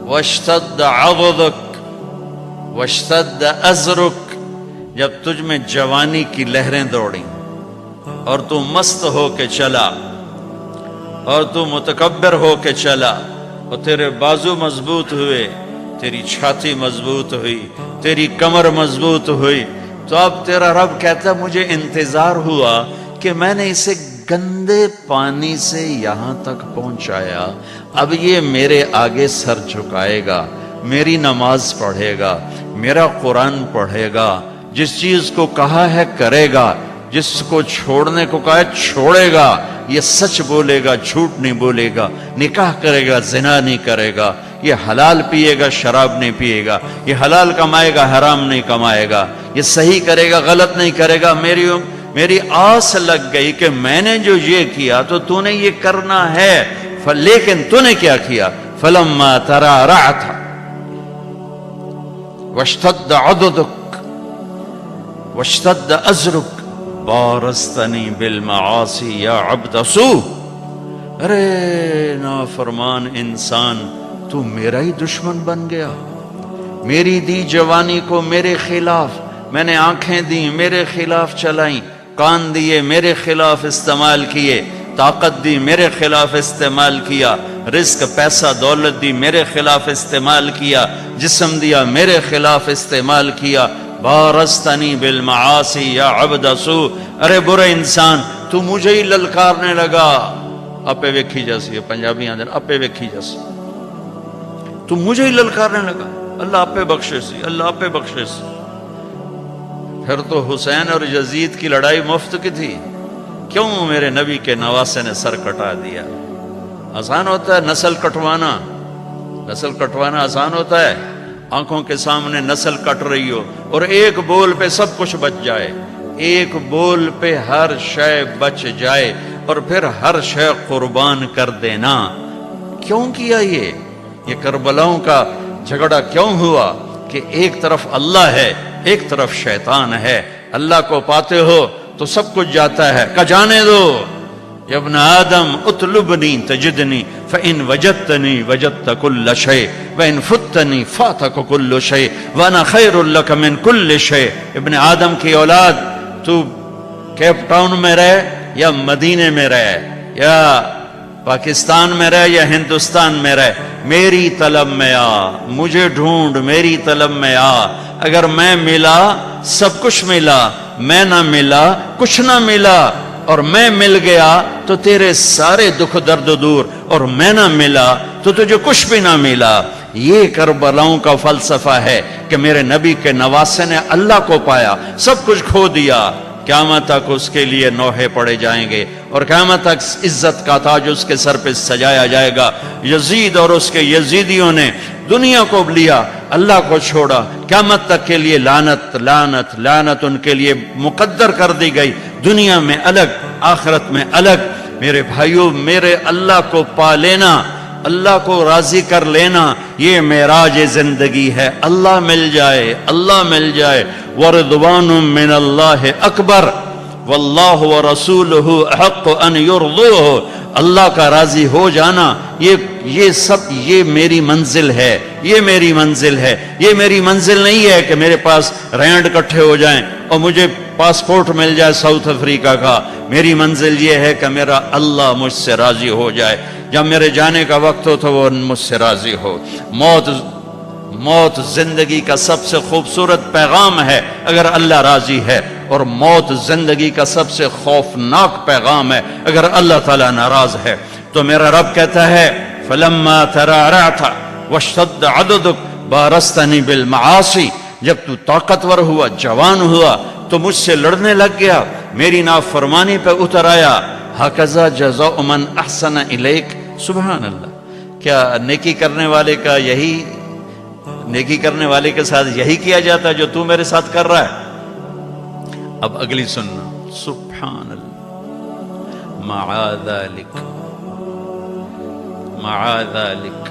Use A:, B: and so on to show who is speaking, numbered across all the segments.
A: واشتد عضدک واشتد ازرک، جب تجھ میں جوانی کی لہریں دوڑیں اور تو مست ہو کے چلا اور تو متکبر ہو کے چلا اور تیرے بازو مضبوط ہوئے، تیری چھاتی مضبوط ہوئی، تیری کمر مضبوط ہوئی، تو اب تیرا رب کہتا ہے مجھے انتظار ہوا کہ میں نے اسے گندے پانی سے یہاں تک پہنچایا، اب یہ میرے آگے سر جھکائے گا، میری نماز پڑھے گا، میرا قرآن پڑھے گا، جس چیز کو کہا ہے کرے گا، جس کو چھوڑنے کو کہا ہے چھوڑے گا، یہ سچ بولے گا، جھوٹ نہیں بولے گا، نکاح کرے گا، زنا نہیں کرے گا، یہ حلال پیے گا، شراب نہیں پیے گا، یہ حلال کمائے گا، حرام نہیں کمائے گا، یہ صحیح کرے گا، غلط نہیں کرے گا۔ میری آس لگ گئی کہ میں نے جو یہ کیا تو نے یہ کرنا ہے، لیکن تو نے کیا کیا؟ فَلَمَّا تَرَارَعْتَ وَاشْتَدَّ عَضُدُكَ وَاشْتَدَّ أَزْرُكَ بارستنی بالمعاصی یا عبد سوء۔ ارے نافرمان انسان، تو میرا ہی دشمن بن گیا، میری دی جوانی کو میرے خلاف، میں نے آنکھیں دی میرے خلاف چلائیں، کان دیے میرے خلاف استعمال کیے، طاقت دی میرے خلاف استعمال کیا، رزق پیسہ دولت دی میرے خلاف استعمال کیا، جسم دیا میرے خلاف استعمال کیا، بارستنی بالمعاصی یا عبد سوء۔ ارے برے انسان، تو مجھے ہی للکارنے لگا، اپے ویکھی جیسی ہے، پنجابی آندھر اپے ویکھی جیسی، تو مجھے ہی للکارنے لگا، اللہ اپے بخشے سی، اللہ اپے بخشے سی۔ پھر تو حسین اور یزید کی لڑائی مفت کی تھی، کیوں میرے نبی کے نواسے نے سر کٹا دیا؟ آسان ہوتا ہے نسل کٹوانا، نسل کٹوانا آسان ہوتا ہے؟ آنکھوں کے سامنے نسل کٹ رہی ہو اور ایک بول پہ سب کچھ بچ جائے، ایک بول پہ ہر شے بچ جائے اور پھر ہر شے قربان کر دینا، کیوں کیا یہ کربلاؤں کا جھگڑا کیوں ہوا؟ کہ ایک طرف اللہ ہے، ایک طرف شیطان ہے، اللہ کو پاتے ہو تو سب کچھ جاتا ہے، کہ جانے دو، یا ابن آدم اطلبنی تجدنی فإن وجدتنی وجدت کل شیء وإن فتنی فاتک کل شیء وانا خیر لک من کل شیء۔ ابن آدم کی اولاد، تو کیپ ٹاؤن میں رہے یا مدینے میں رہے یا پاکستان میں رہے یا ہندوستان میں رہے، میری طلب میں آ، مجھے ڈھونڈ، میری طلب میں آ، اگر میں ملا سب کچھ ملا، میں نہ ملا کچھ نہ ملا، اور میں مل گیا تو تیرے سارے دکھ درد دور، اور میں نہ ملا تو تجھے کچھ بھی نہ ملا۔ یہ کربلاؤں کا فلسفہ ہے کہ میرے نبی کے نواسے نے اللہ کو پایا، سب کچھ کھو دیا، قیامت تک اس کے لیے نوحے پڑے جائیں گے اور قیامت تک عزت کا تاج اس کے سر پہ سجایا جائے گا۔ یزید اور اس کے یزیدیوں نے دنیا کو لیا، اللہ کو چھوڑا، قیامت تک کے لیے لعنت لعنت لعنت ان کے لیے مقدر کر دی گئی، دنیا میں الگ، آخرت میں الگ۔ میرے بھائیوں، میرے اللہ کو پا لینا، اللہ کو راضی کر لینا، یہ معراج زندگی ہے۔ اللہ مل جائے، اللہ مل جائے، ورضوان من اللہ اکبر واللہ ورسولہ احق ان یرضوہ۔ اللہ کا راضی ہو جانا، یہ سب، یہ میری منزل ہے، یہ میری منزل ہے۔ یہ میری منزل نہیں ہے کہ میرے پاس رینڈ کٹھے ہو جائیں اور مجھے پاسپورٹ مل جائے ساؤتھ افریقہ کا۔ میری منزل یہ ہے کہ میرا اللہ مجھ سے راضی ہو جائے، جب میرے جانے کا وقت ہو تو وہ مجھ سے راضی ہو۔ موت زندگی کا سب سے خوبصورت پیغام ہے اگر اللہ راضی ہے، اور موت زندگی کا سب سے خوفناک پیغام ہے اگر اللہ تعالیٰ ناراض ہے۔ تو میرا رب کہتا ہے فَلَمَّا تَرَارَعْتَ وَاشْتَدَّ عَضُدُكَ بَارَزْتَنِي بِالْمَعَاصِي، جب تو طاقتور ہوا، جوان ہوا تو مجھ سے لڑنے لگ گیا، میری نافرمانی پہ اتر آیا۔ ہَكَذَا جَزَاءُ مَنْ أَحْسَنَ إِلَيْكَ۔ سبحان اللہ، کیا نیکی کرنے والے کا یہی، نیکی کرنے والے کے ساتھ یہی کیا جاتا ہے جو تو میرے ساتھ کر رہا ہے؟ اب اگلی سننا، سبحان اللہ، معاذ ذالک،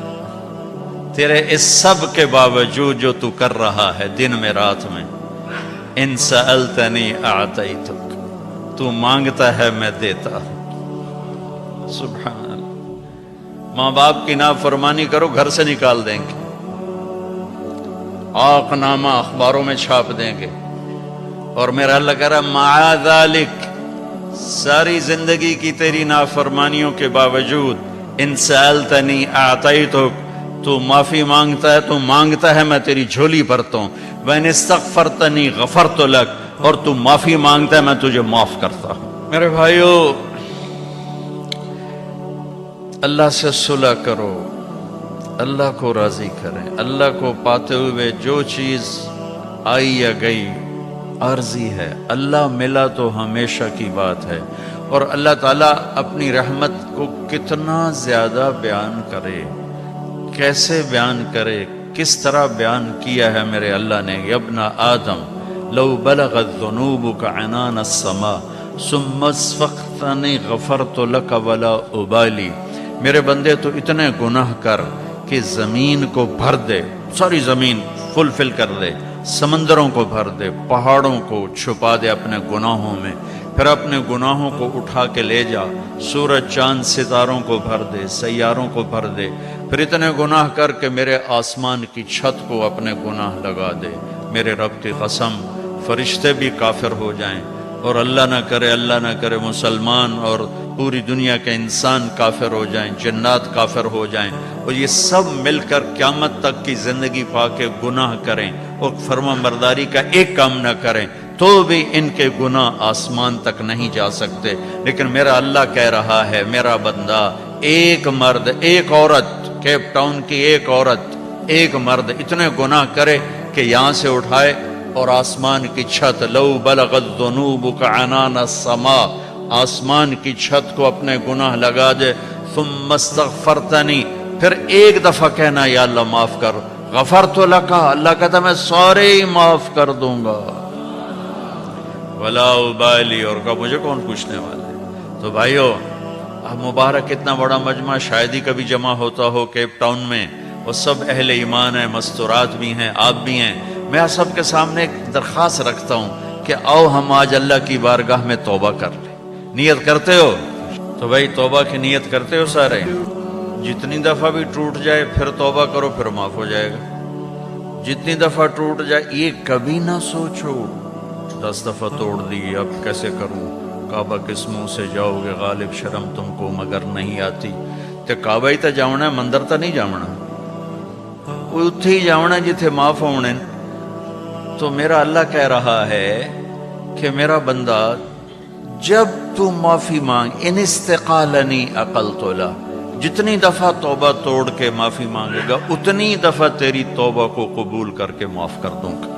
A: تیرے اس سب کے باوجود جو تو کر رہا ہے دن میں رات میں، ان سألتنی اعطیتک، تو مانگتا ہے میں دیتا ہوں۔ سبحان اللہ، ماں باپ کی نافرمانی کرو گھر سے نکال دیں گے، آق نامہ اخباروں میں چھاپ دیں گے. اور میرا اللہ کہہ رہا مع ذالک، ساری زندگی کی تیری نافرمانیوں کے باوجود، ان سألتنی اعطیتک، تو معافی مانگتا ہے، تو مانگتا ہے میں تیری جھولی بھرتا ہوں. وَإِنِ اسْتَغْفَرْتَنِي غَفَرْتُ لَكَ، اور تو معافی مانگتا ہے میں تجھے معاف کرتا ہوں. میرے بھائیو، اللہ سے صلح کرو، اللہ کو راضی کریں. اللہ کو پاتے ہوئے جو چیز آئی یا گئی عارضی ہے، اللہ ملا تو ہمیشہ کی بات ہے. اور اللہ تعالیٰ اپنی رحمت کو کتنا زیادہ بیان کرے، کیسے بیان کرے، کس طرح بیان کیا ہے میرے اللہ نے. یا ابن آدم لو بلغت ذنوبک عنان السماء ثم استغفرتنی غفرت لک ولا ابالی. میرے بندے تو اتنے گناہ کر کہ زمین کو بھر دے، ساری زمین فل کر دے، سمندروں کو بھر دے، پہاڑوں کو چھپا دے اپنے گناہوں میں، پھر اپنے گناہوں کو اٹھا کے لے جا، سورج چاند ستاروں کو بھر دے، سیاروں کو بھر دے، پھر اتنے گناہ کر کے میرے آسمان کی چھت کو اپنے گناہ لگا دے. میرے رب کی قسم فرشتے بھی کافر ہو جائیں، اور اللہ نہ کرے مسلمان اور پوری دنیا کے انسان کافر ہو جائیں، جنات کافر ہو جائیں، اور یہ سب مل کر قیامت تک کی زندگی پا کے گناہ کریں اور فرما برداری کا ایک کام نہ کریں، تو بھی ان کے گناہ آسمان تک نہیں جا سکتے. لیکن میرا اللہ کہہ رہا ہے میرا بندہ، ایک مرد ایک عورت، کیپ ٹاؤن کی ایک عورت ایک مرد اتنے گناہ کرے کہ یہاں سے اٹھائے اور آسمان کی چھت، لو بلغت ذنوبک عنان السماء، آسمان کی چھت کو اپنے گناہ لگا دے. ثم استغفرتنی، پھر ایک دفعہ کہنا یا اللہ معاف کر، غفرت لک، اللہ کہتا میں سارے ہی معاف کر دوں گا، ولا ابالی، اور کہا مجھے کون پوچھنے والے. تو بھائیو، اب مبارک اتنا بڑا مجمع شاید ہی کبھی جمع ہوتا ہو کیپ ٹاؤن میں، وہ سب اہل ایمان ہیں، مستورات بھی ہیں، آپ بھی ہیں. میں آپ سب کے سامنے ایک درخواست رکھتا ہوں کہ آؤ ہم آج اللہ کی بارگاہ میں توبہ کر لیں. نیت کرتے ہو؟ تو بھائی توبہ کی نیت کرتے ہو سارے؟ جتنی دفعہ بھی ٹوٹ جائے پھر توبہ کرو، پھر معاف ہو جائے گا. جتنی دفعہ ٹوٹ جائے یہ کبھی نہ سوچو 10 دفعہ توڑ دی اب کیسے کروں، کعبہ کس منہ سے جاؤ گے غالب، شرم تم کو مگر نہیں آتی. تے کعبہ ہی تے جاؤنا ہے، مندر تے نہیں جاؤنا، وہ اتھے ہی جاؤنا جتھے معاف ہونے. تو میرا اللہ کہہ رہا ہے کہ میرا بندہ جب تو معافی مانگ، ان استقالنی عقلت له، جتنی دفعہ توبہ توڑ کے معافی مانگے گا اتنی دفعہ تیری توبہ کو قبول کر کے معاف کر دوں گا.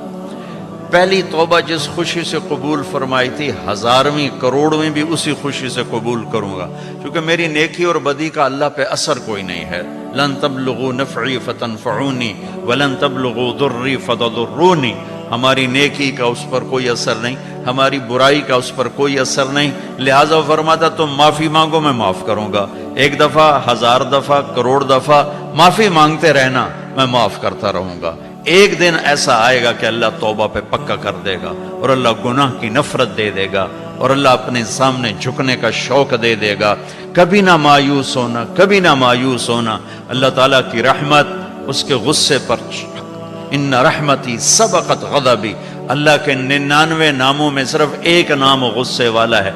A: پہلی توبہ جس خوشی سے قبول فرمائی تھی، 1000ویں کروڑویں بھی اسی خوشی سے قبول کروں گا، کیونکہ میری نیکی اور بدی کا اللہ پہ اثر کوئی نہیں ہے. لن تبلغوا نفعی فتنفعونی ولن تبلغوا ضری فتضرونی. ہماری نیکی کا اس پر کوئی اثر نہیں، ہماری برائی کا اس پر کوئی اثر نہیں، لہٰذا فرماتا تم معافی مانگو میں معاف کروں گا. 1 دفعہ، 1000 دفعہ، کروڑ دفعہ معافی مانگتے رہنا، میں معاف کرتا رہوں گا. ایک دن ایسا آئے گا کہ اللہ توبہ پہ پکا کر دے گا، اور اللہ گناہ کی نفرت دے دے گا، اور اللہ اپنے سامنے جھکنے کا شوق دے دے گا. کبھی نہ مایوس ہونا، کبھی نہ مایوس ہونا. اللہ تعالیٰ کی رحمت اس کے غصے پر، ان رحمتی سبقت غضبی، اللہ کے 99 ناموں میں صرف ایک نام غصے والا ہے.